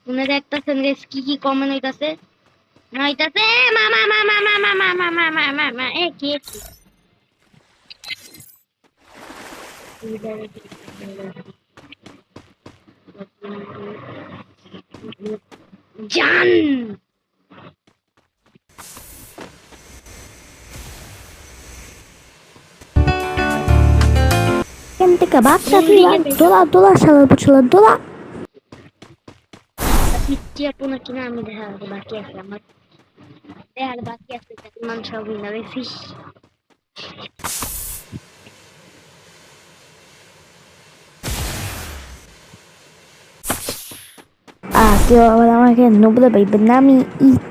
উনারে একটা সেন্স কি কমন হইতাছে না হইতাছে মামা মামা মামা মামা মামা মামা এ কি জান Gente que basta arriba, dola, শালার পুছলা, dola. পিচ্চিয়া পোনা কিনা আমি দেখা বাকি আছে আমার দেখার বাকি আছে মান সব না বেশি কেউ আবার আমাকে নোবলে পাইবেন না আমি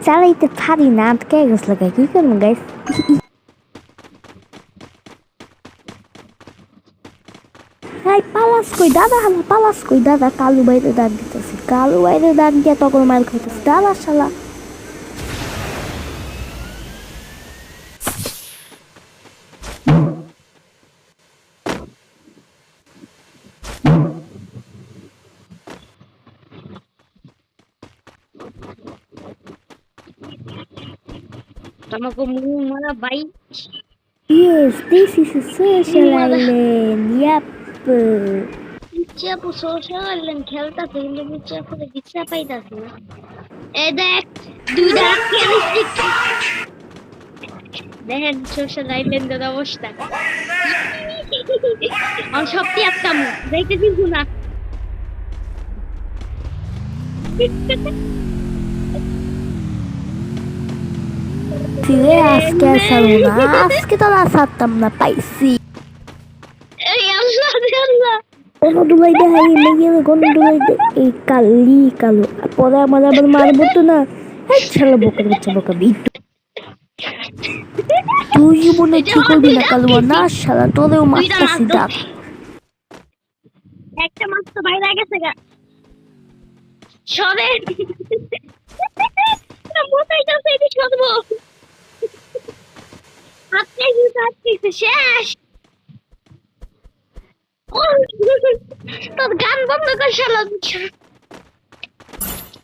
চালাইতে পারি না আটকে গেছিল কি করবো গাইস পালাস কই দাদা হালা পালাস কই দাদা কালু বাইরে ডাক দিতেছি কালু বাইরে ডাক দিয়া তখন মাল খাইতেছি দাদা শালা তোমাকে মুখ মারা বাই Yes, this is a social island. Yep. পিচ্চিয়া পু সোশ্যাল আইল্যান্ড খেলতাছে কিন্তু পিচ্চিয়া পুরো দিশা পাইতাছে না এই দেখ দুইটা ক্যালিস্টিক দেখেন সোশ্যাল আইল্যান্ডের অবস্থা আর সবটি আটকাম দেখতে কিন্তু না ফিরে আজকে সারবো না আজকে তো সারতাম না পাইছি এই আল্লাহ আল্লাহ গণদুলাই দেখাই মেয়ে গণদুলাই এই কালি কালো পরে আমার আবার মারবো তো না ছেলে বোকার বাচ্চা বোকা বিট্টু তুই মনে কি করবি না কালু না শালা তোরেও মারতেছি ডাক একটা মাছ তো বাইরে গেছে গা সরে মোটাই যাচ্ছে এটি সরবো আটকে শেষ তোর গান বন্ধ কর শালা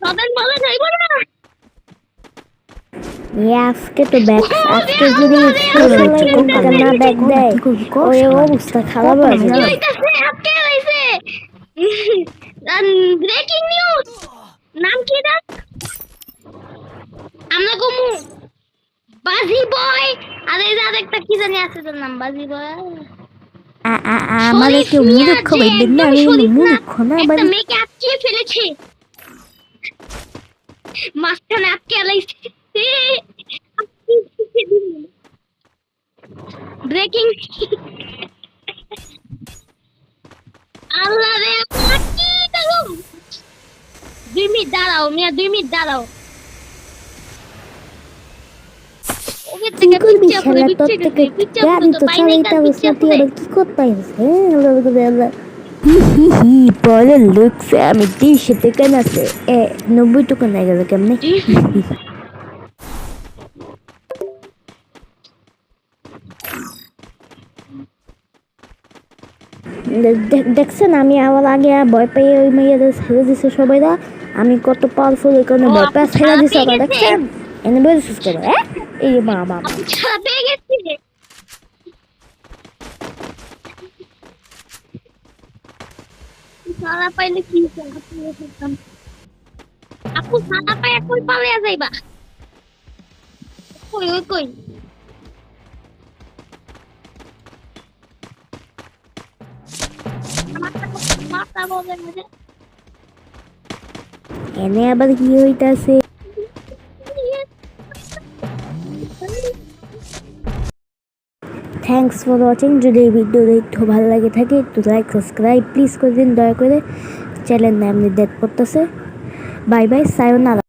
তাদের বলে যাইব না আজকে তো ব্যাগ আজকে যদি না ব্যাগ দেয় ওই অবস্থা খারাপ হয়ে যাবে আটকে রয়েছে ব্রেকিং নিউজ নাম কি দেখ আমরা কমু বাজি বয় আর এই যে আরেকটা কি জানি আছে তার নাম বাজি বয় আমার কেউ মূর্খ ভাববেন না আমি মূর্খ না একটা মেয়েকে আটকিয়ে ফেলেছে মাঝখানে আটকে লাইছে ব্রেকিং আল্লাহ রে কি করো 2 মিনিট দাঁড়াও মিয়া 2 মিনিট দাঁড়াও ওকে থেকে পিচ্চা করে পিচ্চা গাড়ি তো চালাইতে বসে তুই আবার কি করতে পরে লুকছে আমি 300 টাকা আছে 90 টাকা না গেল কেমনে দেখছেন আমি আমার আগে ভয় পেয়ে ওই মেয়েদের ছেড়ে দিছে সবাইরা আমি কত পাওয়ারফুল এই কারণে ভয় পেয়ে ছেড়ে দিছে ওরা দেখছেন এনে বলে সুস্থ করে এই মা বাবা পেয়ে গেছি সারা পাইলে কি আপু সারা পাই কই পালিয়া যাইবা কই ওই কই এনে আবার কি হইতাছে থ্যাংকস ফর ওয়াচিং যদি এই ভিডিও দেখতে ভালো লাগে থাকে একটু লাইক সাবস্ক্রাইব প্লিজ করে দিন দয়া করে চ্যানেল নাম ডেট করতেছে বাই বাই সায়োনারা